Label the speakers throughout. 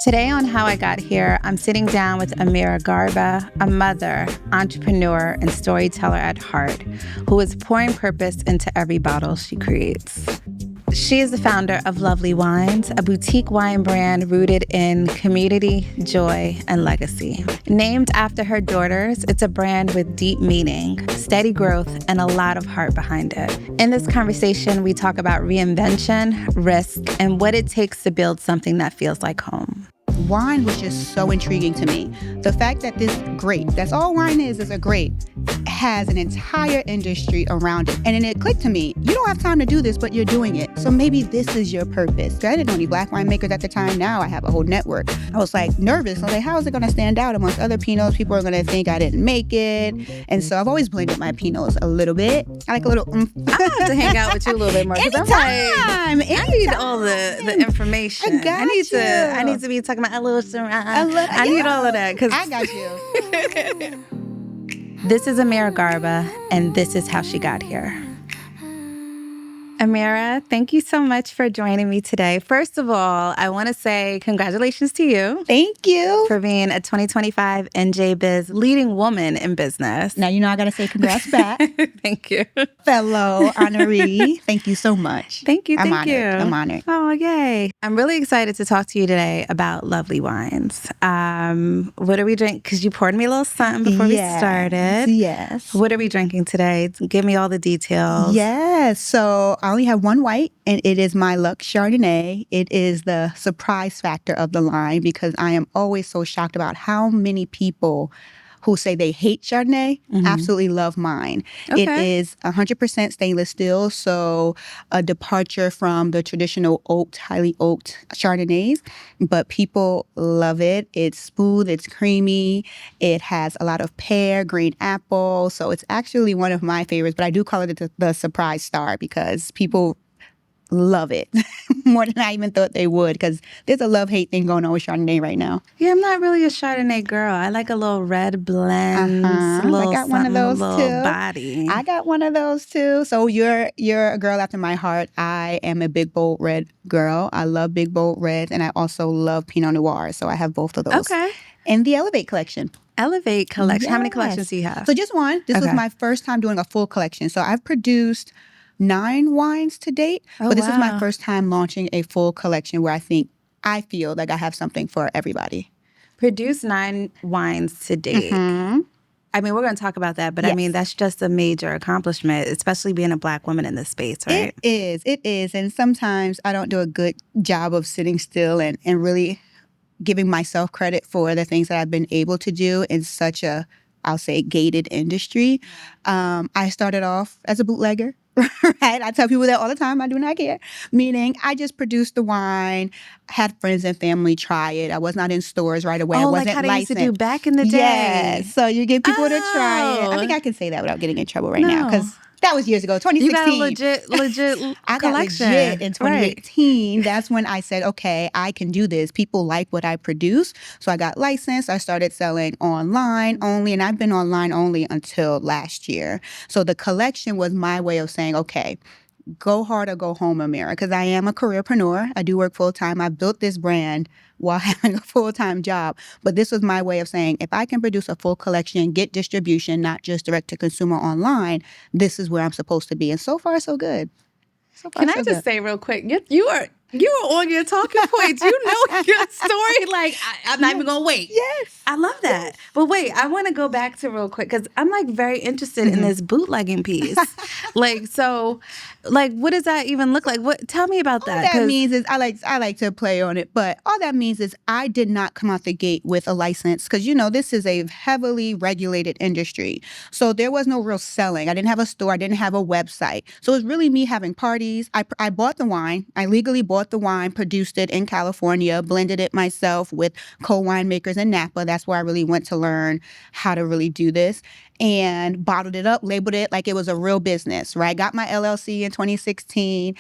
Speaker 1: Today on How I Got Here, I'm sitting down with Aamira Garba, a mother, entrepreneur, and storyteller at heart, who is pouring purpose into every bottle she creates. She is the founder of LoveLee Wines, a boutique wine brand rooted in community, joy, and legacy. Named after her daughters, it's a brand with deep meaning, steady growth, and a lot of heart behind it. In this conversation, we talk about reinvention, risk, and what it takes to build something that feels like home.
Speaker 2: Wine was just so intriguing to me. The fact that this grape, that's all wine is a grape, has an entire industry around it. And then it clicked to me, you don't have time to do this, but you're doing it. So maybe this is your purpose. I didn't know any black winemakers at the time. Now I have a whole network. I was like nervous. I was like, how is it going to stand out amongst other Pinots? People are going to think I didn't make it. And so I've always blended my Pinots a little bit. I like a little
Speaker 1: I have to hang out with you a little bit more.
Speaker 2: Anytime.
Speaker 1: I need all the information.
Speaker 2: I
Speaker 1: need to be talking about a little. I need all of that.
Speaker 2: I got you.
Speaker 1: This is Aamira Garba, and this is how she got here. Aamira, thank you so much for joining me today. First of all, I want to say congratulations to you.
Speaker 2: Thank you.
Speaker 1: For being a 2025 NJ Biz leading woman in business.
Speaker 2: Now, you know I got to say congrats back.
Speaker 1: Thank you.
Speaker 2: Fellow honoree, thank you so much.
Speaker 1: Thank you,
Speaker 2: I'm
Speaker 1: honored. Oh, yay. I'm really excited to talk to you today about LoveLee Wines. What are we drinking? Because you poured me a little something before we started.
Speaker 2: Yes.
Speaker 1: What are we drinking today? Give me all the details.
Speaker 2: Yes. So I only have one white, and it is my Luck Chardonnay. It is the surprise factor of the line because I am always so shocked about how many people who say they hate Chardonnay absolutely love mine.
Speaker 1: Okay.
Speaker 2: It is 100% stainless steel, so a departure from the traditional oaked, highly oaked Chardonnays, but people love it. It's smooth, it's creamy, it has a lot of pear, green apple, so it's actually one of my favorites, but I do call it the surprise star because people love it more than I even thought they would because there's a love-hate thing going on with Chardonnay right now.
Speaker 1: Yeah, I'm not really a Chardonnay girl. I like a little red blend,
Speaker 2: I got one of those too.
Speaker 1: Body.
Speaker 2: I got one of those too. So you're a girl after my heart. I am a big bold red girl. I love big bold reds, and I also love Pinot Noir. So I have both of those.
Speaker 1: Okay.
Speaker 2: And the Elevate collection.
Speaker 1: Elevate collection.
Speaker 2: Yes.
Speaker 1: How many collections do you have?
Speaker 2: So just one. This was my first time doing a full collection. So I've produced 9 wines to date, but this is my first time launching a full collection where I feel like I have something for everybody.
Speaker 1: Produce 9 wines to date.
Speaker 2: Mm-hmm.
Speaker 1: I mean, we're going to talk about that, but
Speaker 2: yes.
Speaker 1: I mean, that's just a major accomplishment, especially being a Black woman in this space, right?
Speaker 2: It is. And sometimes I don't do a good job of sitting still and really giving myself credit for the things that I've been able to do in such a, I'll say, gated industry. I started off as a bootlegger. Right? I tell people that all the time. I do not care. Meaning, I just produced the wine, had friends and family try it. I was not in stores right away. I wasn't
Speaker 1: like how they
Speaker 2: licensed.
Speaker 1: used to do back in the day.
Speaker 2: Yes. So you get people to try it. I think I can say that without getting in trouble now because that was years ago, 2016.
Speaker 1: You got a legit
Speaker 2: I
Speaker 1: collection.
Speaker 2: got legit in 2018. Right. That's when I said, okay, I can do this. People like what I produce. So I got licensed. I started selling online only, and I've been online only until last year. So the collection was my way of saying, okay, go hard or go home, Aamira, because I am a careerpreneur. I do work full-time. I built this brand while having a full-time job. But this was my way of saying, if I can produce a full collection, get distribution, not just direct-to-consumer online, this is where I'm supposed to be. And so far, so good.
Speaker 1: Can I just say real quick, you are on your talking points. You know your story. Like, I'm not even going to wait.
Speaker 2: Yes.
Speaker 1: I love that. Yes. But wait, I want to go back to real quick because I'm like very interested in this bootlegging piece. What does that even look like? Tell me about that.
Speaker 2: All that means is I like to play on it, but all that means is I did not come out the gate with a license because, this is a heavily regulated industry. So there was no real selling. I didn't have a store. I didn't have a website. So it was really me having parties. I bought the wine. I legally bought the wine, produced it in California, blended it myself with co-winemakers in Napa. That's where I really went to learn how to really do this. And bottled it up, labeled it like it was a real business, right? Got my LLC in 2016.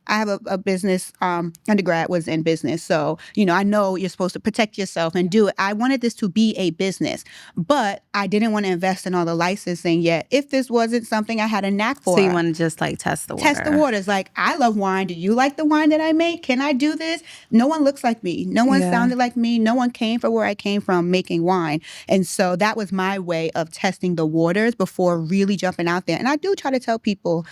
Speaker 2: I have a business, undergrad was in business. So, I know you're supposed to protect yourself and do it. I wanted this to be a business, but I didn't want to invest in all the licensing yet. If this wasn't something I had a knack for.
Speaker 1: So you want to just like test the water.
Speaker 2: Test the waters. Like, I love wine. Do you like the wine that I make? Can I do this? No one looks like me. No one sounded like me. No one came from where I came from making wine. And so that was my way of testing the waters before really jumping out there. And I do try to tell people,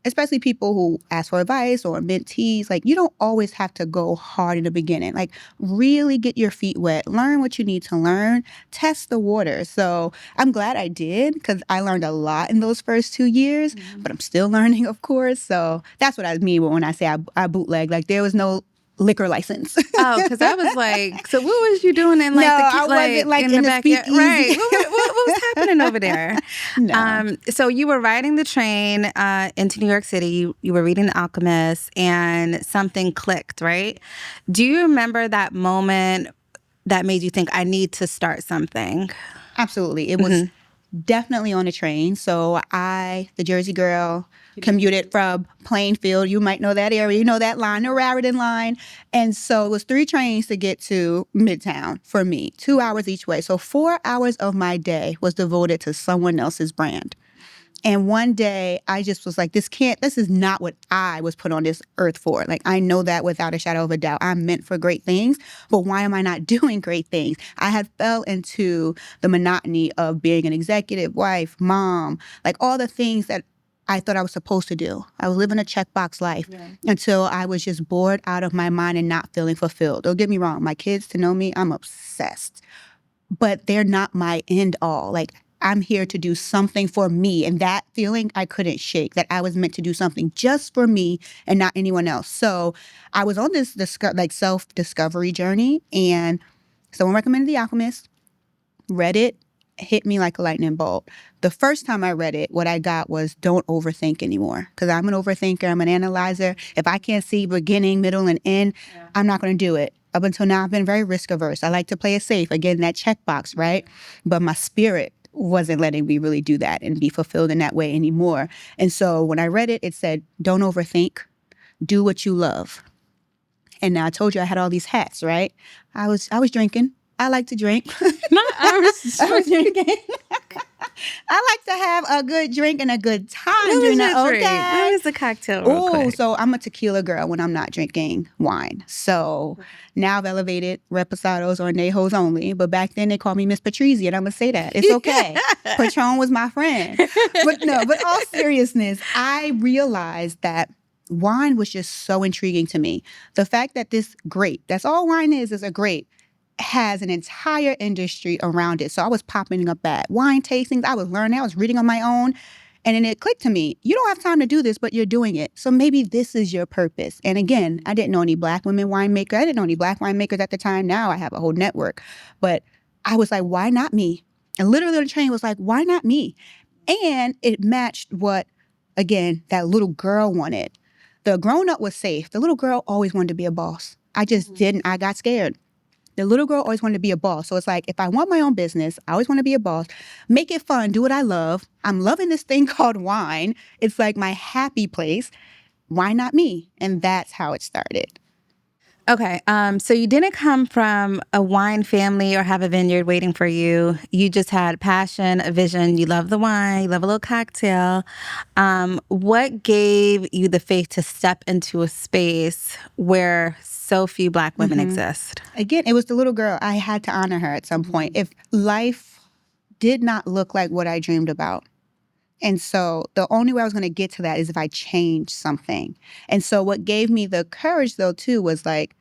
Speaker 2: especially people who ask for advice or mentees, like, you don't always have to go hard in the beginning. Like, really get your feet wet, learn what you need to learn, test the water. So I'm glad I did, because I learned a lot in those first 2 years, but I'm still learning, of course. So that's what I mean when I say I bootleg. Like, there was no liquor license.
Speaker 1: Oh, because I was like, so what was you doing in like
Speaker 2: I wasn't like in the
Speaker 1: backyard?
Speaker 2: speakeasy.
Speaker 1: Right. What was happening over there?
Speaker 2: No.
Speaker 1: So you were riding the train into New York City. You were reading The Alchemist, and something clicked, right? Do you remember that moment that made you think, I need to start something?
Speaker 2: Absolutely. It was definitely on a train. So the Jersey girl, commuted from Plainfield. You might know that area. You know that line, the Raritan line. And so it was 3 trains to get to Midtown for me, 2 hours each way. So 4 hours of my day was devoted to someone else's brand. And one day I just was like, this is not what I was put on this earth for. Like, I know that without a shadow of a doubt. I'm meant for great things, but why am I not doing great things? I had fell into the monotony of being an executive wife, mom, like all the things that I thought I was supposed to do. I was living a checkbox life until I was just bored out of my mind and not feeling fulfilled. Don't get me wrong. My kids, to know me, I'm obsessed. But they're not my end all. Like, I'm here to do something for me. And that feeling I couldn't shake, that I was meant to do something just for me and not anyone else. So I was on this self-discovery journey, and someone recommended The Alchemist, read it, hit me like a lightning bolt. The first time I read it, what I got was, don't overthink anymore. Because I'm an overthinker. I'm an analyzer. If I can't see beginning, middle, and end, I'm not going to do it. Up until now, I've been very risk averse. I like to play it safe. Again, that checkbox, right? But my spirit wasn't letting me really do that and be fulfilled in that way anymore. And so when I read it, it said, don't overthink. Do what you love. And now I told you I had all these hats, right? I was drinking. I like to drink. I was drinking. I like to have a good drink and a good time.
Speaker 1: What is the cocktail?
Speaker 2: Oh, so I'm a tequila girl when I'm not drinking wine. So now I've elevated reposados or añejos only. But back then they called me Miss Patrizzi, and I'm going to say that. It's okay. Patron was my friend. But all seriousness, I realized that wine was just so intriguing to me. The fact that this grape, that's all wine is a grape, has an entire industry around it. So I was popping up at wine tastings. I was learning. I was reading on my own. And then it clicked to me. You don't have time to do this, but you're doing it. So maybe this is your purpose. And again, I didn't know any Black women winemakers. I didn't know any Black winemakers at the time. Now I have a whole network. But I was like, why not me? And literally the train was like, why not me? And it matched what, again, that little girl wanted. The grown-up was safe. The little girl always wanted to be a boss. I just didn't. I got scared. The little girl always wanted to be a boss. So it's like, if I want my own business, I always want to be a boss. Make it fun. Do what I love. I'm loving this thing called wine. It's like my happy place. Why not me? And that's how it started.
Speaker 1: Okay, so you didn't come from a wine family or have a vineyard waiting for you. You just had passion, a vision. You love the wine. You love a little cocktail. What gave you the faith to step into a space where so few Black women exist?
Speaker 2: Again, it was the little girl. I had to honor her at some point. If life did not look like what I dreamed about, and so the only way I was going to get to that is if I changed something. And so what gave me the courage, though, too, was like,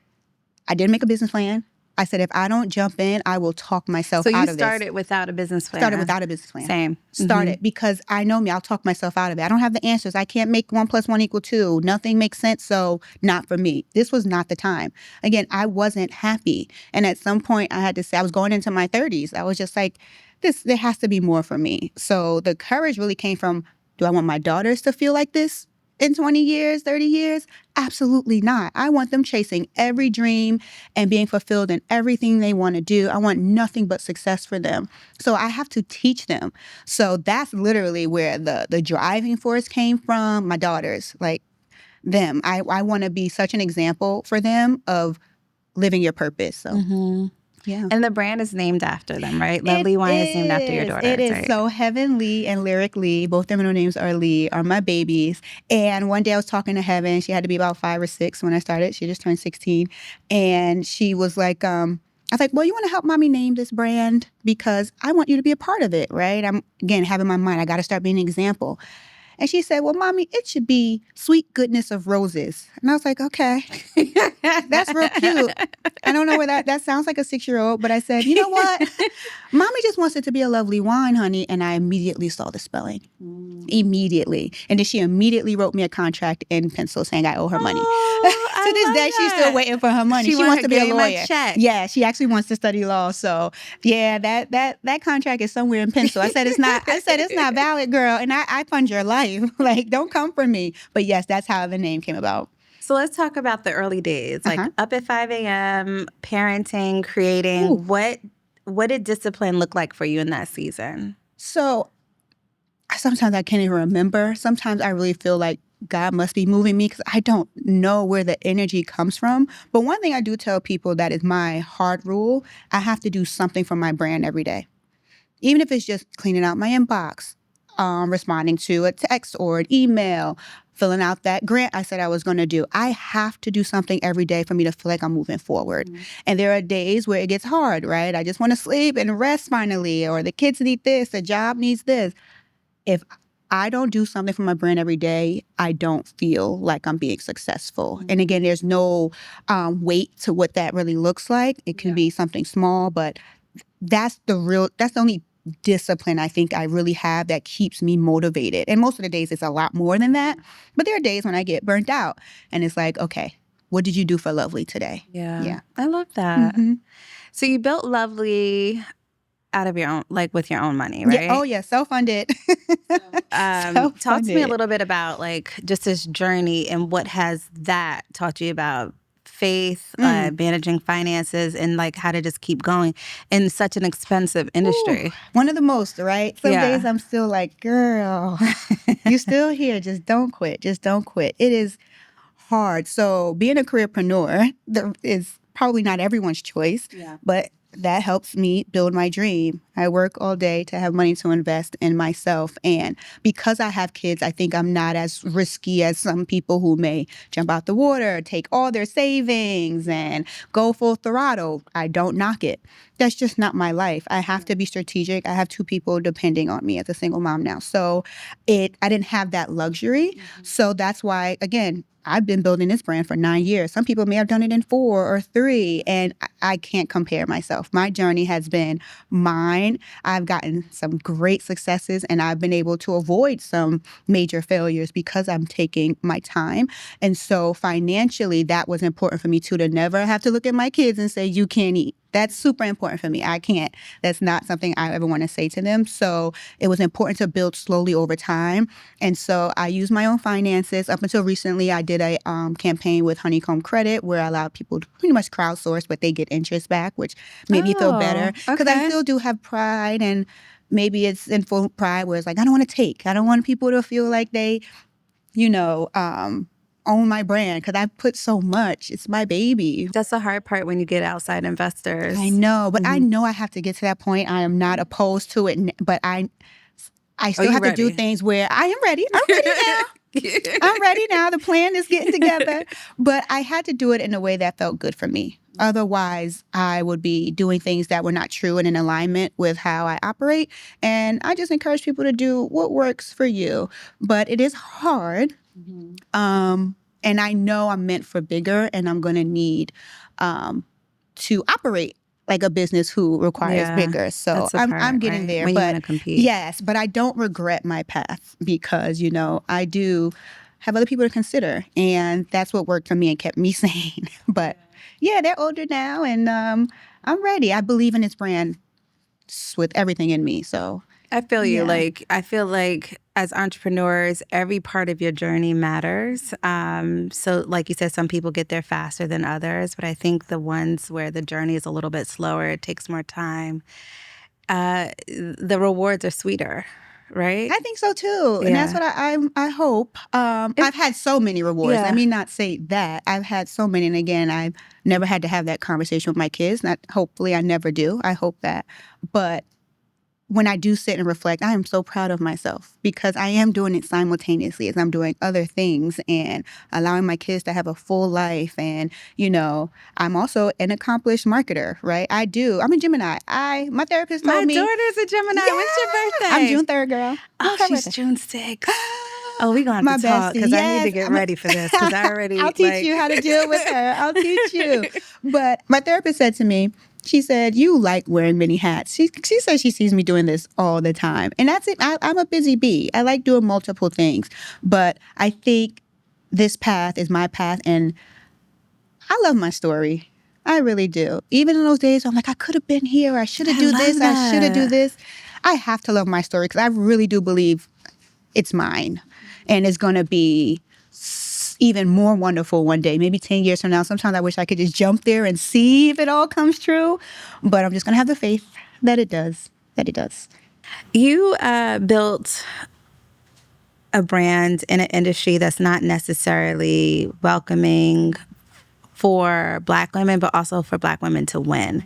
Speaker 2: I didn't make a business plan. I said, if I don't jump in, I will talk myself out of this.
Speaker 1: So you started without a business plan?
Speaker 2: Started without a business plan.
Speaker 1: Same.
Speaker 2: Started because I know me. I'll talk myself out of it. I don't have the answers. I can't make 1 + 1 = 2. Nothing makes sense, so not for me. This was not the time. Again, I wasn't happy. And at some point, I had to say, I was going into my 30s. I was just like, there has to be more for me. So the courage really came from, do I want my daughters to feel like this in 20 years, 30 years? Absolutely not. I want them chasing every dream and being fulfilled in everything they want to do. I want nothing but success for them. So I have to teach them. So that's literally where the driving force came from. My daughters, like, them. I want to be such an example for them of living your purpose. So, yeah.
Speaker 1: And the brand is named after them, right? LoveLee Wine is named after your daughters,
Speaker 2: It is.
Speaker 1: right?
Speaker 2: So Heaven Lee and Lyric Lee, both their middle names are Lee, are my babies. And one day I was talking to Heaven. She had to be about 5 or 6 when I started. She just turned 16. And she was like, I was like, well, you want to help mommy name this brand? Because I want you to be a part of it, right? I'm, again, having my mind, I got to start being an example. And she said, well, mommy, it should be Sweet Goodness of Roses. And I was like, okay, that's real cute. I don't know where that sounds like a 6-year-old, but I said, you know what? Mommy just wants it to be a lovely wine, honey. And I immediately saw the spelling. Immediately. And then she immediately wrote me a contract in pencil saying I owe her money. To this day, she's still waiting for her money. She wants to be a lawyer. Yeah, she actually wants to study law. So yeah, that contract is somewhere in pencil. I said it's not valid, girl. And I fund your life. Like, don't come for me. But yes, that's how the name came about.
Speaker 1: So let's talk about the early days, like up at 5 a.m., parenting, creating.
Speaker 2: Ooh.
Speaker 1: What did discipline look like for you in that season?
Speaker 2: So sometimes I can't even remember. Sometimes I really feel like God must be moving me because I don't know where the energy comes from. But one thing I do tell people that is my hard rule, I have to do something for my brand every day. Even if it's just cleaning out my inbox, responding to a text or an email, filling out that grant I said I was going to do. I have to do something every day for me to feel like I'm moving forward. And there are days where it gets hard, right? I just want to sleep and rest finally, or the kids need this, the job needs this. If I don't do something for my brand every day, I don't feel like I'm being successful. And again, there's no weight to what that really looks like. It can be something small, but that's the only discipline I think I really have that keeps me motivated. And most of the days it's a lot more than that. But there are days when I get burnt out and it's like, okay, what did you do for LoveLee today?
Speaker 1: Yeah. I love that. So you built LoveLee out of your own, like with your own money, right?
Speaker 2: Yeah. Oh yeah, self-funded.
Speaker 1: Talk to me a little bit about like just this journey and what has that taught you about faith, managing finances, and like how to just keep going in such an expensive industry.
Speaker 2: One of the most, right? Some days I'm still like, girl, you're still here. Just don't quit. Just don't quit. It is hard. So being a careerpreneur is probably not everyone's choice, but that helps me build my dream. I work all day to have money to invest in myself. And because I have kids, I think I'm not as risky as some people who may jump out the water, take all their savings and go full throttle. I don't knock it. That's just not my life. I have to be strategic. I have 2 people depending on me as a single mom now. So I didn't have that luxury. So that's why, again, I've been building this brand for 9 years. Some people may have done it in 4 or 3, and I can't compare myself. My journey has been mine. I've gotten some great successes, and I've been able to avoid some major failures because I'm taking my time. And so financially, that was important for me too, to never have to look at my kids and say, you can't eat. That's super important for me. I can't. That's not something I ever want to say to them. So it was important to build slowly over time. And so I used my own finances. Up until recently, I did a campaign with Honeycomb Credit where I allowed people to pretty much crowdsource, but they get interest back, which made me feel better. Because I still do have pride, and maybe it's in full pride where it's like, I don't want to take. I don't want people to feel like they, own my brand because I put so much. It's my baby.
Speaker 1: That's the hard part when you get outside investors.
Speaker 2: I know, but I know I have to get to that point. I am not opposed to it, but I still have to do things where I am ready. I'm ready now. I'm ready now. The plan is getting together. But I had to do it in a way that felt good for me. Otherwise, I would be doing things that were not true and in alignment with how I operate. And I just encourage people to do what works for you. But it is hard. And I know I'm meant for bigger, and I'm going to need to operate like a business who requires bigger. So I'm getting there.
Speaker 1: When you want to compete.
Speaker 2: Yes, but I don't regret my path because, I do have other people to consider. And that's what worked for me and kept me sane. But yeah, they're older now, and I'm ready. I believe in this brand with everything in me. So
Speaker 1: I feel you. I feel like as entrepreneurs, every part of your journey matters. So like you said, some people get there faster than others, but I think the ones where the journey is a little bit slower, it takes more time, the rewards are sweeter. right?
Speaker 2: I think so too. And that's what I hope. I've had so many rewards. Let me not say that. I've had so many. And again, I've never had to have that conversation with my kids. Hopefully I never do. I hope that. But when I do sit and reflect, I am so proud of myself because I am doing it simultaneously as I'm doing other things and allowing my kids to have a full life. And, I'm also an accomplished marketer, right? I'm a Gemini. My therapist told me.
Speaker 1: My daughter's a Gemini.
Speaker 2: Yeah,
Speaker 1: when's your birthday?
Speaker 2: I'm June 3rd, girl.
Speaker 1: Oh, she's
Speaker 2: birthday?
Speaker 1: June 6th. Oh, we're going to have to talk because I need to get ready for this because I already.
Speaker 2: I'll teach you how to deal with her. I'll teach you. But my therapist said to me, she said, you like wearing many hats. She says she sees me doing this all the time. And that's it. I'm a busy bee. I like doing multiple things. But I think this path is my path. And I love my story. I really do. Even in those days, I'm like, I could have been here. I should have do this. I should have do this. I have to love my story because I really do believe it's mine. And it's going to be even more wonderful one day, maybe 10 years from now. Sometimes I wish I could just jump there and see if it all comes true. But I'm just going to have the faith that it does,
Speaker 1: You built a brand in an industry that's not necessarily welcoming for Black women, but also for Black women to win.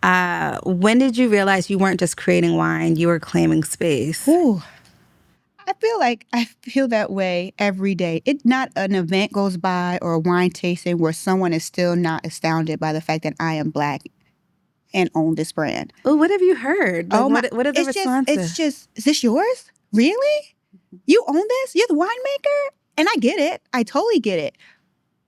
Speaker 1: When did you realize you weren't just creating wine, you were claiming space?
Speaker 2: Ooh. I feel that way every day. Not an event goes by or a wine tasting where someone is still not astounded by the fact that I am Black and own this brand.
Speaker 1: Oh, what have you heard? Like, what are the responses?
Speaker 2: It's just, is this yours? Really? You own this? You're the winemaker? And I get it. I totally get it.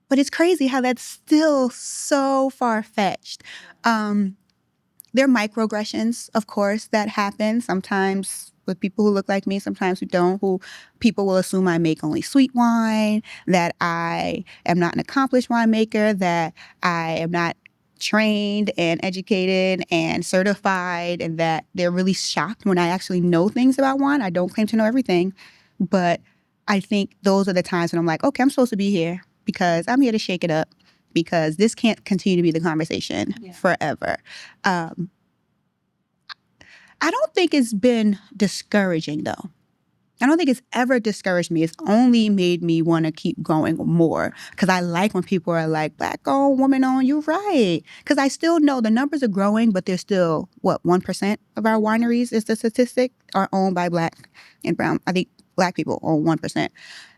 Speaker 2: But it's crazy how that's still so far-fetched. There are microaggressions, of course, that happen sometimes with people who look like me, sometimes who don't, who people will assume I make only sweet wine, that I am not an accomplished winemaker, that I am not trained and educated and certified, and that they're really shocked when I actually know things about wine. I don't claim to know everything, but I think those are the times when I'm like, okay, I'm supposed to be here because I'm here to shake it up because this can't continue to be the conversation forever. I don't think it's been discouraging, though. I don't think it's ever discouraged me. It's only made me want to keep going more because I like when people are like, Black-owned, woman-owned, you're right. Because I still know the numbers are growing, but there's still, 1% of our wineries is the statistic, are owned by Black and brown. I think Black people own 1%.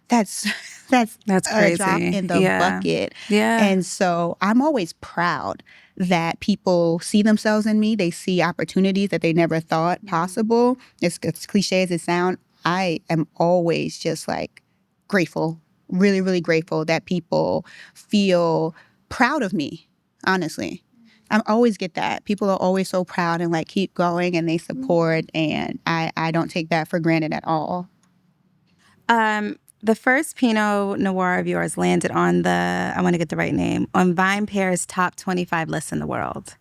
Speaker 2: That's
Speaker 1: crazy.
Speaker 2: A drop in the bucket.
Speaker 1: Yeah.
Speaker 2: And so I'm always proud that people see themselves in me. They see opportunities that they never thought possible. As cliche as it sounds, I am always just like grateful, really, really grateful that people feel proud of me, honestly. I always get that. People are always so proud and like keep going and they support, and I don't take that for granted at all.
Speaker 1: The first Pinot Noir of yours landed on I want to get the right name, on VinePair's top 25 list in the world.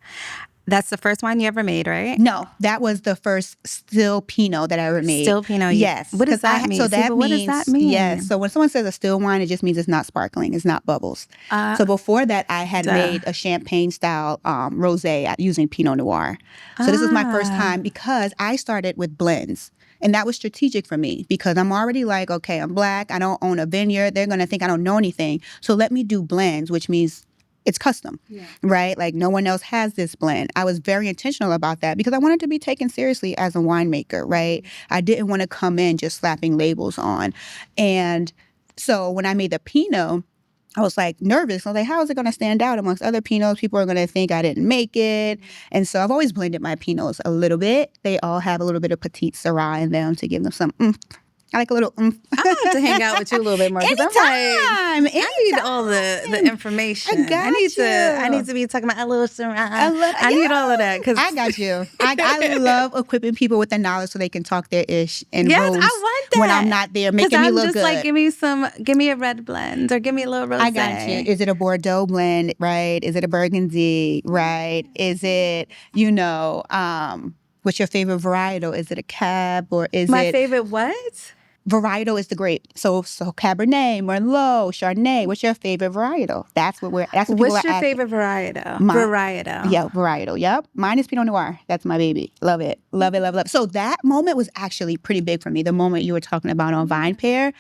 Speaker 1: That's the first wine you ever made, right?
Speaker 2: No, that was the first still Pinot that I ever made.
Speaker 1: Still Pinot?
Speaker 2: Yes.
Speaker 1: What does that mean?
Speaker 2: So that
Speaker 1: what does that mean?
Speaker 2: Yes. So when someone says a still wine, it just means it's not sparkling. It's not bubbles. So before that, I had made a champagne-style rosé using Pinot Noir. So this was my first time because I started with blends. And that was strategic for me because I'm already like, okay, I'm Black. I don't own a vineyard. They're going to think I don't know anything. So let me do blends, which means it's custom, right? Like no one else has this blend. I was very intentional about that because I wanted to be taken seriously as a winemaker, right? I didn't want to come in just slapping labels on. And so when I made the Pinot, I was like nervous. I was like, how is it going to stand out amongst other Pinots? People are going to think I didn't make it. And so I've always blended my Pinots a little bit. They all have a little bit of Petite Syrah in them to give them some oomph. I like a little oomph.
Speaker 1: I have to hang out with you a little bit more.
Speaker 2: Anytime.
Speaker 1: I need all the information.
Speaker 2: I
Speaker 1: need to be talking about a little Syrah. I need all of that.
Speaker 2: I got you. I love equipping people with the knowledge so they can talk their ish in rooms.
Speaker 1: I want that.
Speaker 2: When I'm not there, making me look good.
Speaker 1: Like, give me a red blend or give me a little rosé.
Speaker 2: I got you. Is it a Bordeaux blend, right? Is it a Burgundy, right? Is it, what's your favorite varietal? Is it a Cab or is
Speaker 1: My favorite what?
Speaker 2: Varietal is the grape. So Cabernet, Merlot, Chardonnay. What's your favorite varietal? That's what people
Speaker 1: What's
Speaker 2: are
Speaker 1: your
Speaker 2: asking.
Speaker 1: favorite varietal?
Speaker 2: My-
Speaker 1: Varietal.
Speaker 2: Yeah, varietal. Yep. Mine is Pinot Noir. That's my baby. Love it. Love it, love it, love it. So that moment was actually pretty big for me. The moment you were talking about on Vine Pair,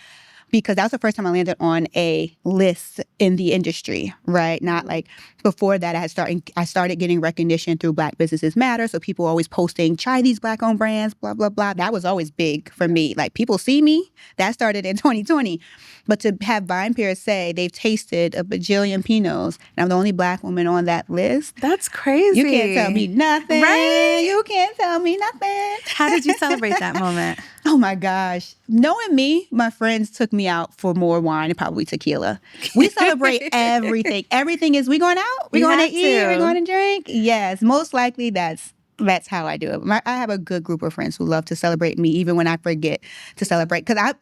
Speaker 2: because that was the first time I landed on a list in the industry, right? Not like before that, I started getting recognition through Black Businesses Matter. So people were always posting, try these Black-owned brands, blah, blah, blah. That was always big for me. Like, people see me. That started in 2020. But to have Vine Pair say they've tasted a bajillion Pinots, and I'm the only Black woman on that list.
Speaker 1: That's crazy.
Speaker 2: You can't tell me nothing.
Speaker 1: Right?
Speaker 2: You can't tell me nothing.
Speaker 1: How did you celebrate that moment?
Speaker 2: Oh my gosh. Knowing me, my friends took me out for more wine and probably tequila. We celebrate everything. Everything is, we going out? We going to eat? We going to drink? Yes. Most likely that's how I do it. I have a good group of friends who love to celebrate me even when I forget to celebrate. Because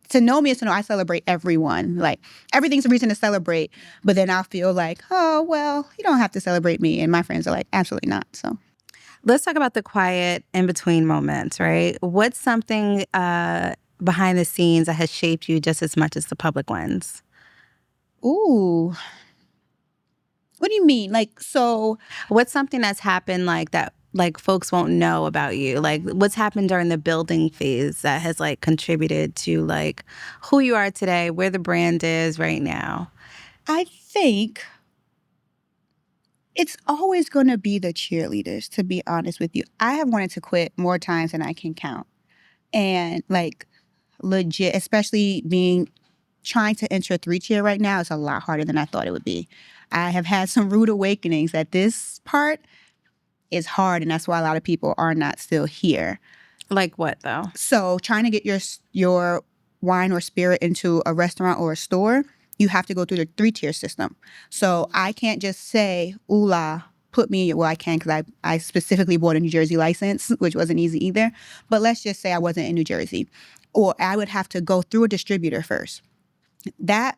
Speaker 2: to know me is to know I celebrate everyone. Like, everything's a reason to celebrate. But then I'll feel like, oh, well, you don't have to celebrate me. And my friends are like, absolutely not. So
Speaker 1: let's talk about the quiet in-between moments, right? What's something behind the scenes that has shaped you just as much as the public ones?
Speaker 2: ooh. What do you mean? Like, so
Speaker 1: What's something that's happened like that, like folks won't know about you? Like, what's happened during the building phase that has like contributed to like who you are today, where the brand is right now?
Speaker 2: I think it's always going to be the cheerleaders, to be honest with you. I have wanted to quit more times than I can count. And like, legit, especially trying to enter 3-tier right now is a lot harder than I thought it would be. I have had some rude awakenings that this part is hard, and that's why a lot of people are not still here.
Speaker 1: Like what though?
Speaker 2: So trying to get your wine or spirit into a restaurant or a store, you have to go through the 3-tier system. So I can't just say, ooh la, put me, well, I can because I specifically bought a New Jersey license, which wasn't easy either. But let's just say I wasn't in New Jersey. Or I would have to go through a distributor first. That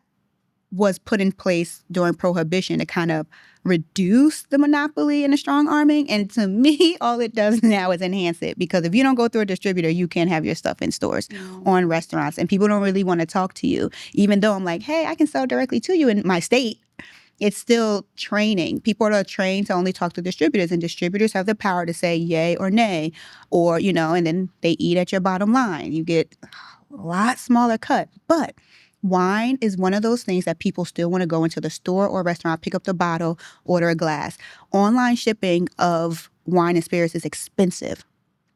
Speaker 2: was put in place during Prohibition to kind of reduce the monopoly and the strong arming. And to me, all it does now is enhance it. Because if you don't go through a distributor, you can't have your stuff in stores, on restaurants. And people don't really want to talk to you. Even though I'm like, hey, I can sell directly to you in my state. It's still training. People are trained to only talk to distributors. And distributors have the power to say yay or nay. Or, and then they eat at your bottom line. You get a lot smaller cut. But wine is one of those things that people still want to go into the store or restaurant, pick up the bottle, order a glass. Online shipping of wine and spirits is expensive.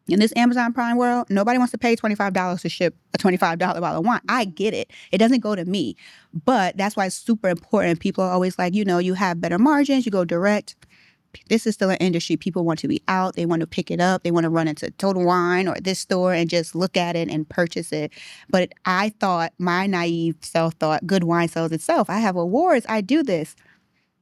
Speaker 2: In this Amazon Prime world, nobody wants to pay $25 to ship a $25 bottle of wine. I get it. It doesn't go to me. But that's why it's super important. People are always like, you have better margins, you go direct. This is still an industry. People want to be out. They want to pick it up. They want to run into Total Wine or this store and just look at it and purchase it. But I thought, my naive self thought, good wine sells itself. I have awards. I do this.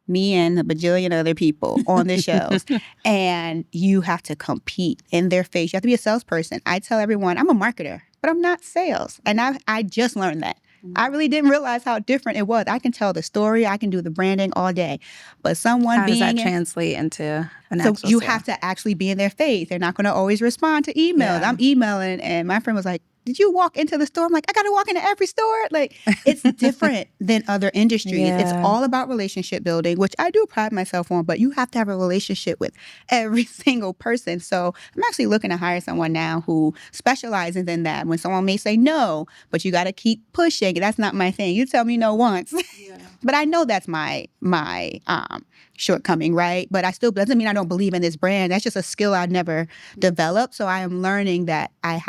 Speaker 2: Me and a bajillion other people on the shelves. And you have to compete in their face. You have to be a salesperson. I tell everyone, I'm a marketer, but I'm not sales. And I just learned that. I really didn't realize how different it was. I can tell the story. I can do the branding all day. But someone
Speaker 1: How does that translate into an actual
Speaker 2: So you
Speaker 1: sale?
Speaker 2: have to actually be in their face. They're not going to always respond to emails.
Speaker 1: Yeah.
Speaker 2: I'm emailing, and my friend was like, did you walk into the store? I'm like, I got to walk into every store. Like, it's different than other industries.
Speaker 1: Yeah.
Speaker 2: It's all about relationship building, which I do pride myself on, but you have to have a relationship with every single person. So I'm actually looking to hire someone now who specializes in that. When someone may say no, but you got to keep pushing. That's not my thing. You tell me no once. Yeah. But I know that's my shortcoming, right? But I still, doesn't mean I don't believe in this brand. That's just a skill I've never developed. So I am learning that I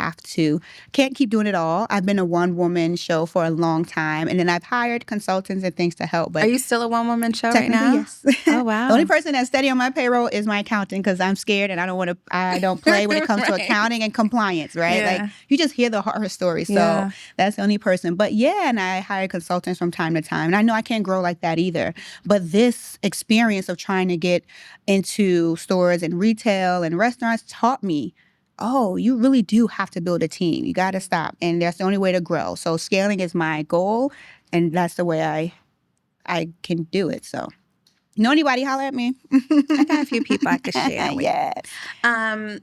Speaker 2: can't keep doing it all. I've been a one-woman show for a long time, and then I've hired consultants and things to help. But
Speaker 1: are you still a one-woman show right now?
Speaker 2: Yes.
Speaker 1: Oh, wow.
Speaker 2: The only person that's steady on my payroll is my accountant, because I'm scared and I don't play when it comes to accounting and compliance, right?
Speaker 1: Yeah.
Speaker 2: Like, you just hear the horror stories. So that's the only person. But yeah, and I hire consultants from time to time. And I know I can't grow like that either. But this experience of trying to get into stores and retail and restaurants taught me, oh, you really do have to build a team. You got to stop. And that's the only way to grow. So scaling is my goal. And that's the way I can do it. So, know anybody, holler at me.
Speaker 1: I got a few people I could share with.
Speaker 2: Yes.
Speaker 1: I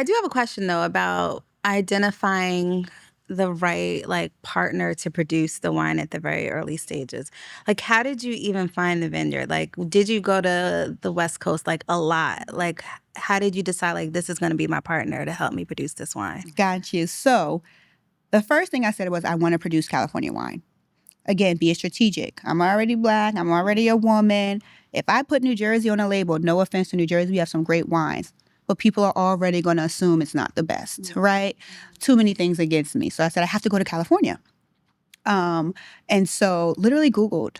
Speaker 1: do have a question, though, about identifying the right like partner to produce the wine at the very early stages. Like, how did you even find the vineyard? Like, did you go to the West Coast like a lot? Like, how did you decide like this is going to be my partner to help me produce this wine?
Speaker 2: Got you. So the first thing I said was I want to produce California wine. Again, be strategic. I'm already Black. I'm already a woman. If I put New Jersey on a label, no offense to New Jersey, we have some great wines, but people are already going to assume it's not the best, right? Too many things against me. So I said, I have to go to California. And so literally Googled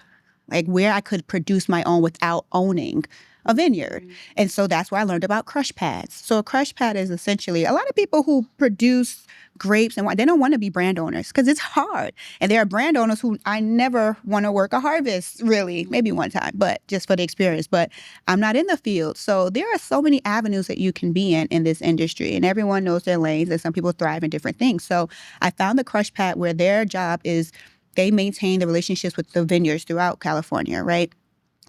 Speaker 2: like where I could produce my own without owning a vineyard. And so that's where I learned about crush pads. So a crush pad is essentially a lot of people who produce grapes and wine, they don't want to be brand owners because it's hard. And there are brand owners who I never want to work a harvest, really, maybe one time, but just for the experience. But I'm not in the field. So there are so many avenues that you can be in this industry. And everyone knows their lanes and some people thrive in different things. So I found the crush pad where their job is they maintain the relationships with the vineyards throughout California, right?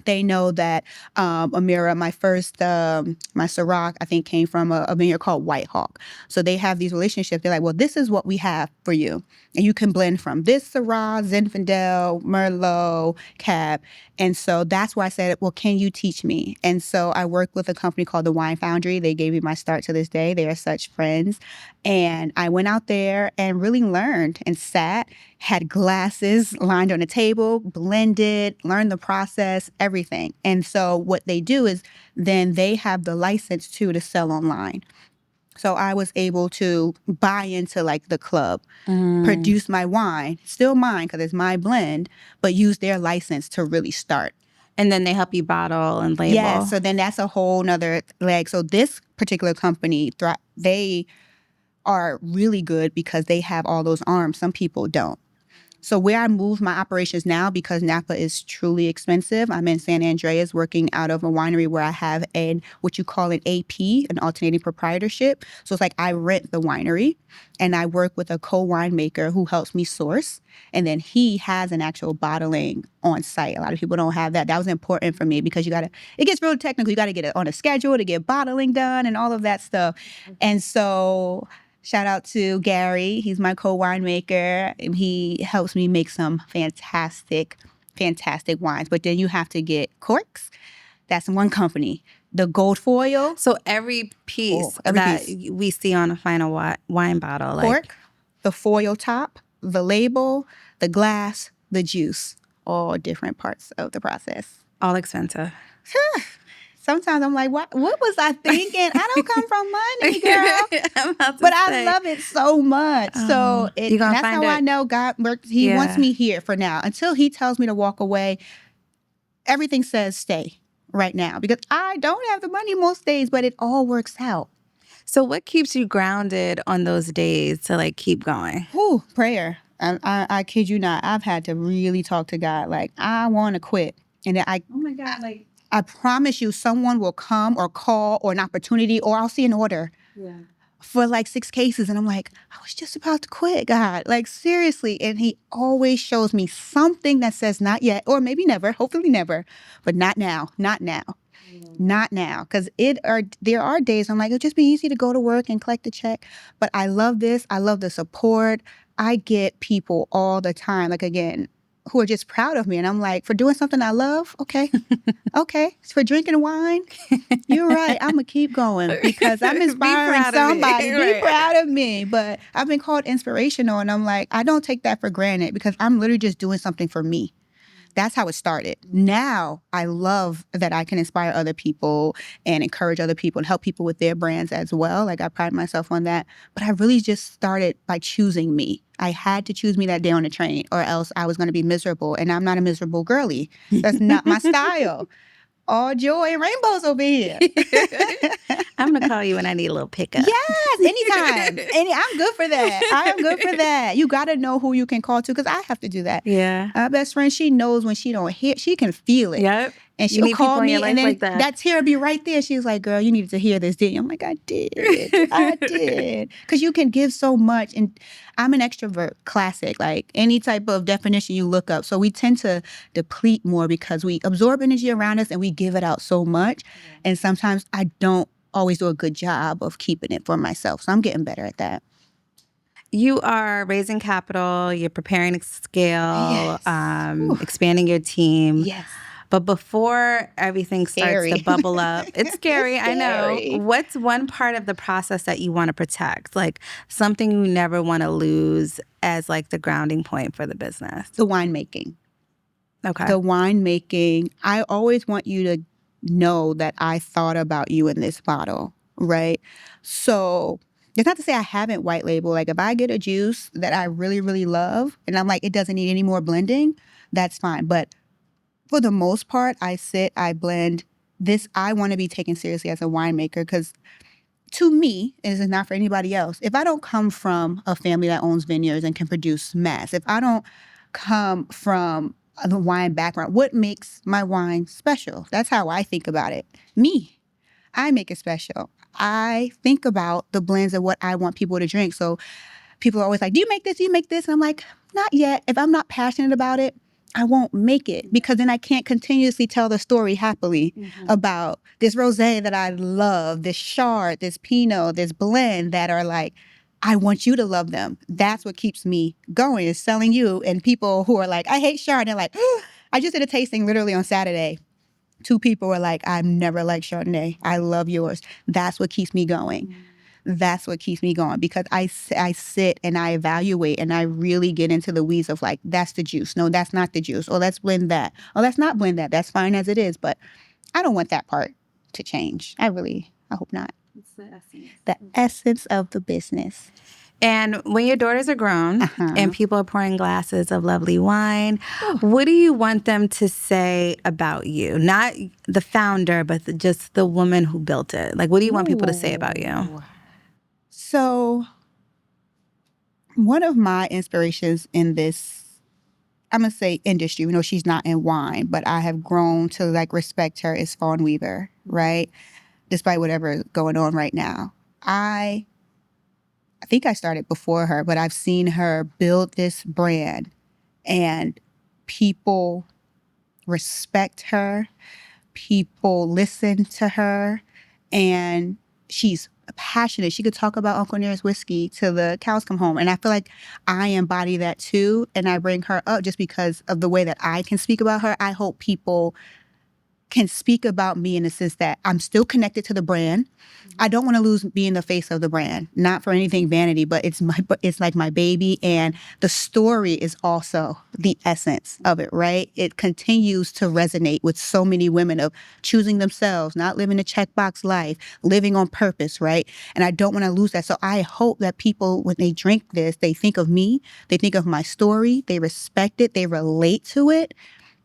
Speaker 2: They know that Aamira, my first, my Ciroc, I think came from a vineyard called White Hawk. So they have these relationships. They're like, well, this is what we have for you. And you can blend from this Syrah, Zinfandel, Merlot, Cab. And so that's why I said, well, can you teach me? And so I worked with a company called The Wine Foundry. They gave me my start to this day. They are such friends. And I went out there and really learned and sat, had glasses lined on the table, blended, learned the process, everything. And so what they do is then they have the license too to sell online. So I was able to buy into like the club, produce my wine, still mine because it's my blend, but use their license to really start.
Speaker 1: And then they help you bottle and label.
Speaker 2: Yeah, so then that's a whole nother leg. So this particular company, they are really good because they have all those arms. Some people don't. So where I moved my operations now, because Napa is truly expensive, I'm in San Andreas working out of a winery where I have what you call an AP, an alternating proprietorship. So it's like I rent the winery and I work with a co-winemaker who helps me source. And then he has an actual bottling on site. A lot of people don't have that. That was important for me because it gets real technical. You got to get it on a schedule to get bottling done and all of that stuff. And so shout out to Gary. He's my co-winemaker, and he helps me make some fantastic, fantastic wines. But then you have to get corks. That's one company. The gold foil.
Speaker 1: So every piece we see on a final wine bottle.
Speaker 2: Cork, the foil top, the label, the glass, the juice. All different parts of the process.
Speaker 1: All expensive.
Speaker 2: Sometimes I'm like, what was I thinking? I don't come from money, girl. But I love it so much. So that's how I know God works. He wants me here for now. Until he tells me to walk away, everything says stay right now. Because I don't have the money most days, but it all works out.
Speaker 1: So what keeps you grounded on those days to like keep going?
Speaker 2: Ooh, prayer. I kid you not. I've had to really talk to God. Like, I want to quit. And then oh my God, like, I promise you someone will come or call or an opportunity or I'll see an order for like 6 cases. And I'm like, I was just about to quit, God. Like, seriously. And he always shows me something that says not yet or maybe never, hopefully never, but not now, not now. Not now. Because there are days I'm like, it'll just be easy to go to work and collect a check. But I love this. I love the support. I get people all the time. Like, again, who are just proud of me. And I'm like, for doing something I love, okay. Okay. For drinking wine, you're right. I'm going to keep going because I'm inspiring somebody. Be proud of me. But I've been called inspirational and I'm like, I don't take that for granted because I'm literally just doing something for me. That's how it started. Now, I love that I can inspire other people and encourage other people and help people with their brands as well. Like, I pride myself on that. But I really just started by choosing me. I had to choose me that day on the train or else I was going to be miserable. And I'm not a miserable girly. That's not my style. All joy and rainbows over here.
Speaker 1: I'm going to call you when I need a little pickup.
Speaker 2: Yes, anytime. I'm good for that. I am good for that. You got to know who you can call to because I have to do that.
Speaker 1: Yeah.
Speaker 2: My best friend, she knows when she don't hear, she can feel it.
Speaker 1: Yep.
Speaker 2: And she'll call me and then like that tear will be right there. She was like, girl, you needed to hear this, didn't you? I'm like, I did. I did. Because you can give so much. And I'm an extrovert, classic. Like any type of definition you look up. So we tend to deplete more because we absorb energy around us and we give it out so much. Yeah. And sometimes I don't always do a good job of keeping it for myself. So I'm getting better at that.
Speaker 1: You are raising capital, you're preparing to scale,
Speaker 2: Yes.
Speaker 1: expanding your team.
Speaker 2: Yes.
Speaker 1: But before everything starts to
Speaker 2: Scary.
Speaker 1: bubble up, it's scary,
Speaker 2: It's
Speaker 1: I know.
Speaker 2: scary.
Speaker 1: What's one part of the process that you want to protect? Like something you never want to lose as like the grounding point for the business?
Speaker 2: The winemaking.
Speaker 1: Okay.
Speaker 2: The winemaking. I always want you to know that I thought about you in this bottle, right? So it's not to say I haven't white label. Like if I get a juice that I really, really love and I'm like, it doesn't need any more blending, that's fine. But for the most part, I blend this. I want to be taken seriously as a winemaker because to me, and this is not for anybody else, if I don't come from a family that owns vineyards and can produce mess, if I don't come from the wine background, what makes my wine special? That's how I think about it. Me, I make it special. I think about the blends of what I want people to drink. So people are always like, do you make this? Do you make this? And I'm like, not yet. If I'm not passionate about it, I won't make it because then I can't continuously tell the story happily about this rosé that I love, this chard, this pinot, this blend that are like, I want you to love them. That's what keeps me going is selling you and people who are like, I hate chard. And they're like, I just did a tasting literally on Saturday. 2 people were like, I've never liked Chardonnay. I love yours. That's what keeps me going. That's what keeps me going because I sit and I evaluate and I really get into the weeds of like, that's the juice. No, that's not the juice. Or let's blend that. Or let's not blend that. That's fine as it is. But I don't want that part to change. I hope not.
Speaker 1: It's the essence.
Speaker 2: The essence of the business.
Speaker 1: And when your daughters are grown and people are pouring glasses of LoveLee wine, what do you want them to say about you? Not the founder, but just the woman who built it. Like, what do you want people to say about you?
Speaker 2: So one of my inspirations in this, I'm going to say industry, you know, she's not in wine, but I have grown to like respect her is Fawn Weaver, right? Despite whatever is going on right now. I think I started before her, but I've seen her build this brand and people respect her, people listen to her, and she's passionate. She could talk about Uncle Nearest whiskey till the cows come home. And I feel like I embody that too. And I bring her up just because of the way that I can speak about her. I hope people can speak about me in the sense that I'm still connected to the brand. I don't want to lose being the face of the brand, not for anything vanity, but it's like my baby. And the story is also the essence of it, right? It continues to resonate with so many women of choosing themselves, not living a checkbox life, living on purpose, right? And I don't want to lose that. So I hope that people, when they drink this, they think of me, they think of my story, they respect it, they relate to it,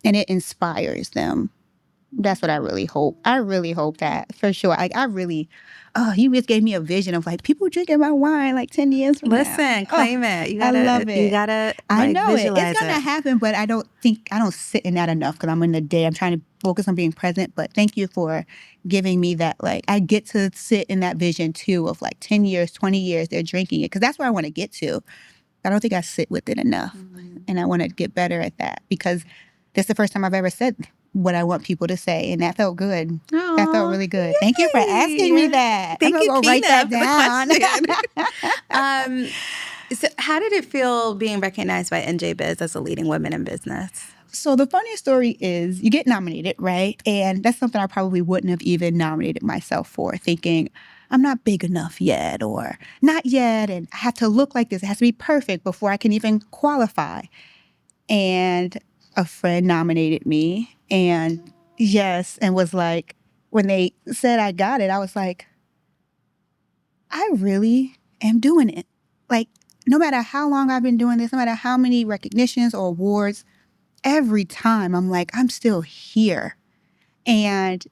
Speaker 2: and it inspires them. That's what I really hope. I really hope that for sure. Like you just gave me a vision of like people drinking my wine like 10 years from now.
Speaker 1: Listen, claim it. You gotta,
Speaker 2: I love it.
Speaker 1: You gotta
Speaker 2: I know
Speaker 1: visualize
Speaker 2: it's gonna happen, but I don't sit in that enough because I'm in the day. I'm trying to focus on being present. But thank you for giving me that. Like I get to sit in that vision too of like 10 years, 20 years, they're drinking it because that's where I want to get to. I don't think I sit with it enough, and I want to get better at that because this is the first time I've ever said what I want people to say, and that felt good.
Speaker 1: Aww,
Speaker 2: that felt really good.
Speaker 1: Yay.
Speaker 2: Thank you for asking me that.
Speaker 1: Thank you,
Speaker 2: I'm gonna write that
Speaker 1: down. So how did it feel being recognized by NJ Biz as a leading woman in business?
Speaker 2: So the funny story is you get nominated, right? And that's something I probably wouldn't have even nominated myself for, thinking I'm not big enough yet or not yet, and I have to look like this. It has to be perfect before I can even qualify. And a friend nominated me and was like, when they said I got it, I was like, I really am doing it. Like, no matter how long I've been doing this, no matter how many recognitions or awards, every time I'm like, I'm still here. And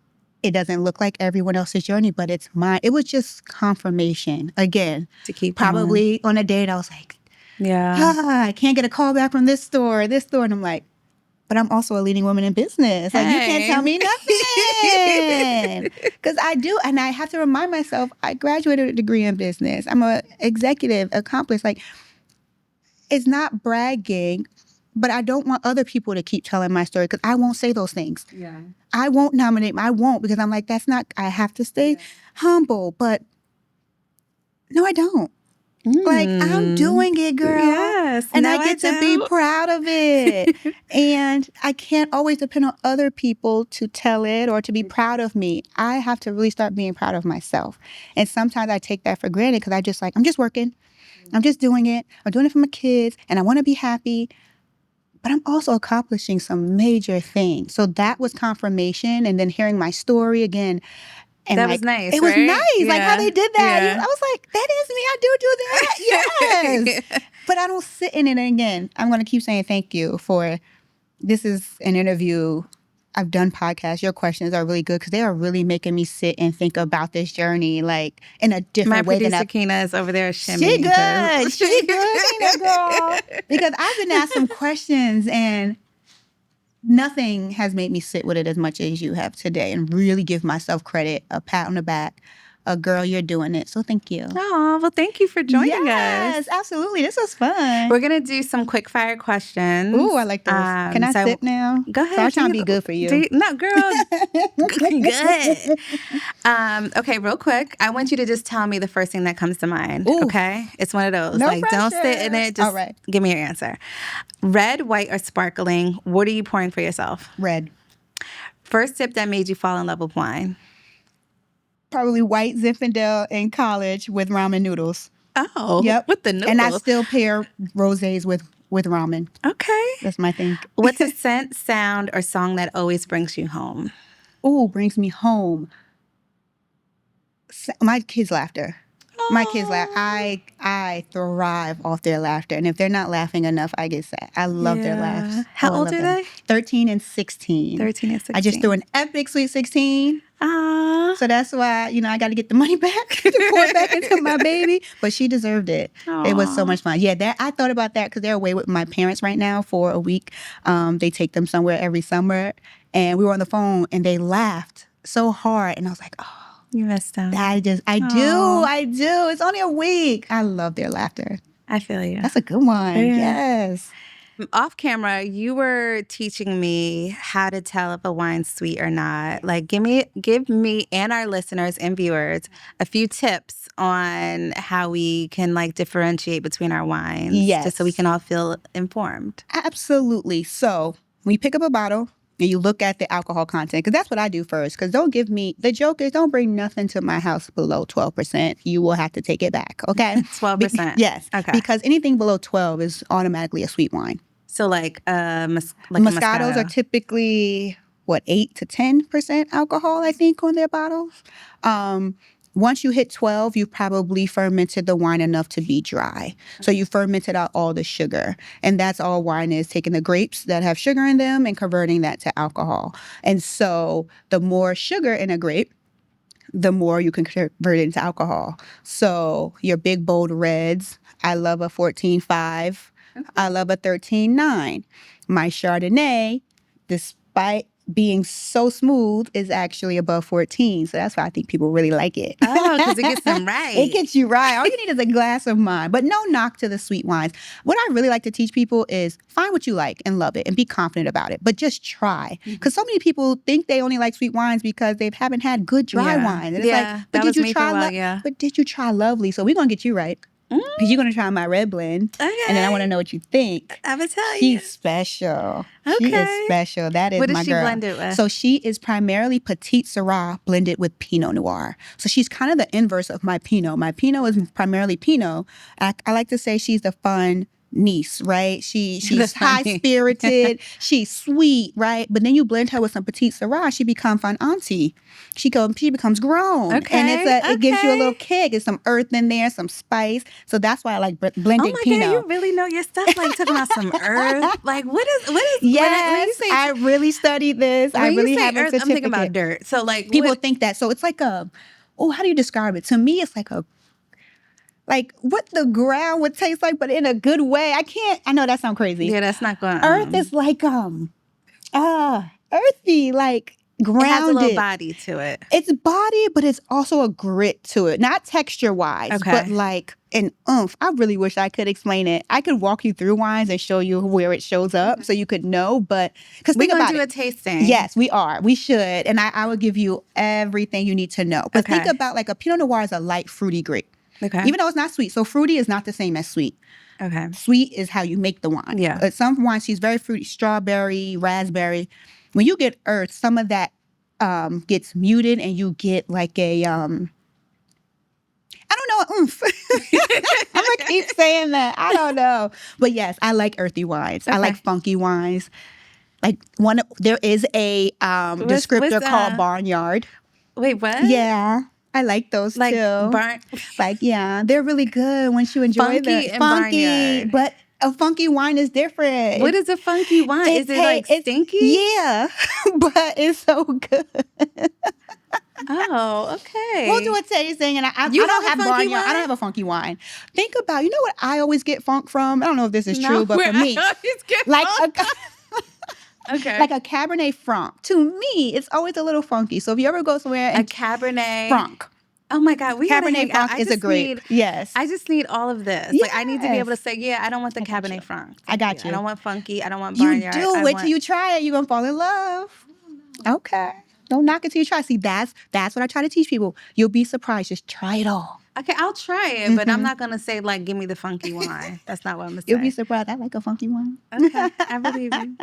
Speaker 2: it doesn't look like everyone else's journey, but it's mine. It was just confirmation. Again,
Speaker 1: to keep
Speaker 2: probably
Speaker 1: going.
Speaker 2: On a date, I was like,
Speaker 1: yeah,
Speaker 2: I can't get a call back from this store. And I'm like, but I'm also a leading woman in business. Like, you can't tell me nothing. Because I do. And I have to remind myself, I graduated with a degree in business. I'm an executive, accomplished. Like, it's not bragging, but I don't want other people to keep telling my story because I won't say those things.
Speaker 1: Yeah.
Speaker 2: I won't nominate. I won't because I'm like, that's not, I have to stay humble. But no, I don't. Like, I'm doing it, girl.
Speaker 1: Yes.
Speaker 2: And
Speaker 1: No,
Speaker 2: I get to be
Speaker 1: don't.
Speaker 2: proud of it. And I can't always depend on other people to tell it or to be proud of me. I have to really start being proud of myself. And sometimes I take that for granted because I'm just working. I'm just doing it. I'm doing it for my kids and I want to be happy. But I'm also accomplishing some major things. So that was confirmation. And then hearing my story again. And
Speaker 1: that was nice,
Speaker 2: it was
Speaker 1: right?
Speaker 2: nice, like how they did that.
Speaker 1: Yeah.
Speaker 2: I was like, that is me. I do that. Yes. But I don't sit in it. And again, I'm going to keep saying thank you for, this is an interview. I've done podcasts. Your questions are really good because they are really making me sit and think about this journey like in a different way than
Speaker 1: My producer Keena is over there shimmying.
Speaker 2: She good. She good, Keena, girl. Because I've been asked some questions and nothing has made me sit with it as much as you have today and really give myself credit, a pat on the back. Girl, you're doing it. So thank you.
Speaker 1: Oh, well, thank you for joining us.
Speaker 2: Yes, absolutely. This was fun.
Speaker 1: We're going to do some quick fire questions.
Speaker 2: Ooh, I like those. Can I sip now?
Speaker 1: Go ahead.
Speaker 2: So I'm trying to be good for you.
Speaker 1: No, girl. Good. Okay, real quick. I want you to just tell me the first thing that comes to mind.
Speaker 2: Ooh.
Speaker 1: Okay? It's one of those.
Speaker 2: No
Speaker 1: like, don't
Speaker 2: pressure.
Speaker 1: sit in it. Just
Speaker 2: all right.
Speaker 1: give me your answer. Red, white, or sparkling? What are you pouring for yourself?
Speaker 2: Red.
Speaker 1: First tip that made you fall in love with wine?
Speaker 2: Probably white Zinfandel in college with ramen noodles.
Speaker 1: Oh,
Speaker 2: yep.
Speaker 1: With the noodles.
Speaker 2: And I still pair rosés with ramen.
Speaker 1: Okay.
Speaker 2: That's my thing.
Speaker 1: What's a scent, sound, or song that always brings you home?
Speaker 2: Ooh, brings me home. My kids' laughter. My kids laugh. I thrive off their laughter. And if they're not laughing enough, I get sad. I love their laughs.
Speaker 1: How
Speaker 2: I
Speaker 1: old
Speaker 2: love
Speaker 1: are
Speaker 2: them.
Speaker 1: they?
Speaker 2: 13 and 16.
Speaker 1: 13 and 16.
Speaker 2: I just threw an epic Sweet 16.
Speaker 1: Aww.
Speaker 2: So that's why, I got to get the money back to pour it back into my baby. But she deserved it.
Speaker 1: Aww.
Speaker 2: It was so much fun. Yeah, I thought about that because they're away with my parents right now for a week. They take them somewhere every summer. And we were on the phone and they laughed so hard. And I was like, oh.
Speaker 1: You missed them.
Speaker 2: I do. It's only a week. I love their laughter.
Speaker 1: I feel you.
Speaker 2: That's a good one.
Speaker 1: Yeah.
Speaker 2: Yes.
Speaker 1: Off camera, you were teaching me how to tell if a wine's sweet or not. Like, give me and our listeners and viewers a few tips on how we can differentiate between our wines.
Speaker 2: Yes.
Speaker 1: Just so we can all feel informed.
Speaker 2: Absolutely. So when you pick up a bottle, and you look at the alcohol content, because that's what I do first. Because the joke is don't bring nothing to my house below 12%. You will have to take it back, okay?
Speaker 1: 12%?
Speaker 2: Yes.
Speaker 1: Okay.
Speaker 2: Because anything below 12 is automatically a sweet wine.
Speaker 1: So
Speaker 2: Moscatos
Speaker 1: Moscato.
Speaker 2: are typically, 8 to 10% alcohol, I think, on their bottles. Once you hit 12, you probably fermented the wine enough to be dry. So you fermented out all the sugar. And that's all wine is, taking the grapes that have sugar in them and converting that to alcohol. And so the more sugar in a grape, the more you can convert it into alcohol. So your big, bold reds, I love a 14.5. I love a 13.9. My Chardonnay, despite being so smooth, is actually above 14. So that's why I think people really like it.
Speaker 1: Oh, because it gets them right.
Speaker 2: It gets you right. All you need is a glass of mine. But no knock to the sweet wines. What I really like to teach people is find what you like and love it and be confident about it. But just try. Because so many people think they only like sweet wines because they haven't had good dry wine. And it's but did you try But did you try LoveLee? So we're going to get you right. Because you're going to try my red blend.
Speaker 1: Okay.
Speaker 2: And then I want to know what you think.
Speaker 1: I will tell you.
Speaker 2: She's special.
Speaker 1: Okay.
Speaker 2: She is special. That is my girl.
Speaker 1: What does she blend it with?
Speaker 2: So she is primarily Petite Syrah blended with Pinot Noir. So she's kind of the inverse of my Pinot. My Pinot is primarily Pinot. I like to say she's the fun niece, right? She's high-spirited. She's sweet, right? But then you blend her with some Petite Syrah, she becomes fun auntie. She becomes grown.
Speaker 1: Okay.
Speaker 2: And it gives you a little kick. There's some earth in there, some spice. So that's why I like blending Pinot.
Speaker 1: God, you really know your stuff. Like talking about some earth. Like what is?
Speaker 2: Yes, I really studied this. I really have a certificate.
Speaker 1: I'm thinking about dirt. So
Speaker 2: people think that. So it's like how do you describe it? To me, it's like what the ground would taste like, but in a good way. I know that sounds crazy.
Speaker 1: Yeah, that's not going.
Speaker 2: Earth is like earthy, like grounded.
Speaker 1: It has a little body to it.
Speaker 2: It's body, but it's also a grit to it. Not texture-wise, but like an oomph. I really wish I could explain it. I could walk you through wines and show you where it shows up so you could know, but because
Speaker 1: we're going to do a tasting.
Speaker 2: Yes, we are. We should. And I will give you everything you need to know. But think about like a Pinot Noir is a light fruity grape.
Speaker 1: Okay.
Speaker 2: Even though it's not sweet. So fruity is not the same as sweet.
Speaker 1: Okay.
Speaker 2: Sweet is how you make the wine.
Speaker 1: Yeah.
Speaker 2: Some wines, she's very fruity, strawberry, raspberry. When you get earth, some of that gets muted and you get like a, I don't know, oomph. I'm going to keep saying that. I don't know. But yes, I like earthy wines.
Speaker 1: Okay.
Speaker 2: I like funky wines. Like there is a descriptor called barnyard.
Speaker 1: Wait, what?
Speaker 2: Yeah. I like those
Speaker 1: Like
Speaker 2: too. Yeah, they're really good once you enjoy
Speaker 1: funky
Speaker 2: them.
Speaker 1: and barnyard.
Speaker 2: But a funky wine is different.
Speaker 1: What is a funky wine? Is it like stinky?
Speaker 2: Yeah, but it's so good.
Speaker 1: Oh, okay.
Speaker 2: We'll do a tasting, and I don't have barnyard. I don't have a funky wine. Think about, you know what I always get funk from? I don't know if this is true, but for me, like
Speaker 1: okay,
Speaker 2: like a Cabernet Franc. To me, it's always a little funky. So if you ever go somewhere,
Speaker 1: a Cabernet
Speaker 2: Franc.
Speaker 1: Oh my God,
Speaker 2: Cabernet Franc is a great. Yes,
Speaker 1: I just need all of this.
Speaker 2: Yes.
Speaker 1: Like I need to be able to say, yeah, I don't want the Cabernet Franc.
Speaker 2: I got you.
Speaker 1: I don't want funky. I don't want barnyard.
Speaker 2: You do. Wait till you try it. You're gonna fall in love. Okay. Don't knock it till you try. See, that's what I try to teach people. You'll be surprised. Just try it all.
Speaker 1: Okay, I'll try it, but I'm not gonna say like, give me the funky wine. That's not what I'm gonna say.
Speaker 2: You'll be surprised. I like a funky wine.
Speaker 1: Okay, I believe you.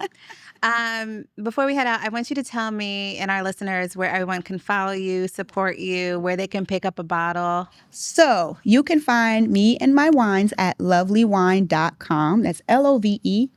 Speaker 1: Before we head out, I want you to tell me and our listeners where everyone can follow you, support you, where they can pick up a bottle.
Speaker 2: So you can find me and my wines at LoveLeeWine.com. That's LoveLee.com.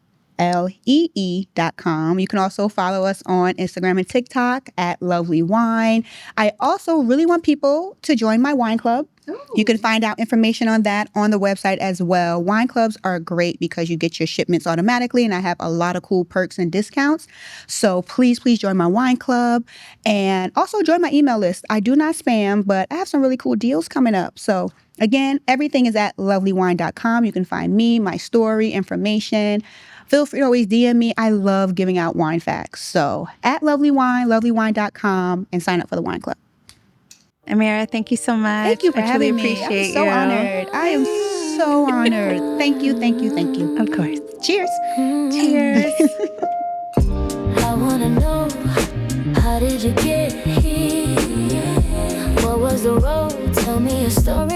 Speaker 2: You can also follow us on Instagram and TikTok at LoveLee Wine. I also really want people to join my wine club. Ooh. You can find out information on that on the website as well. Wine clubs are great because you get your shipments automatically, and I have a lot of cool perks and discounts. So please join my wine club, and also join my email list. I do not spam, but I have some really cool deals coming up. So again, everything is at LoveLeeWine.com. You can find me, my story, information. Feel free to always DM me. I love giving out wine facts. So at LoveLee Wine, LoveLeeWine.com, and sign up for the wine club.
Speaker 1: Aamira, thank you so much.
Speaker 2: Thank you for having me.
Speaker 1: Appreciate
Speaker 2: I'm so honored. I am so honored. Thank you, thank you, thank you.
Speaker 1: Of course.
Speaker 2: Cheers.
Speaker 1: Cheers.
Speaker 3: I wanna know, how did you get here? What was the road? Tell me a story.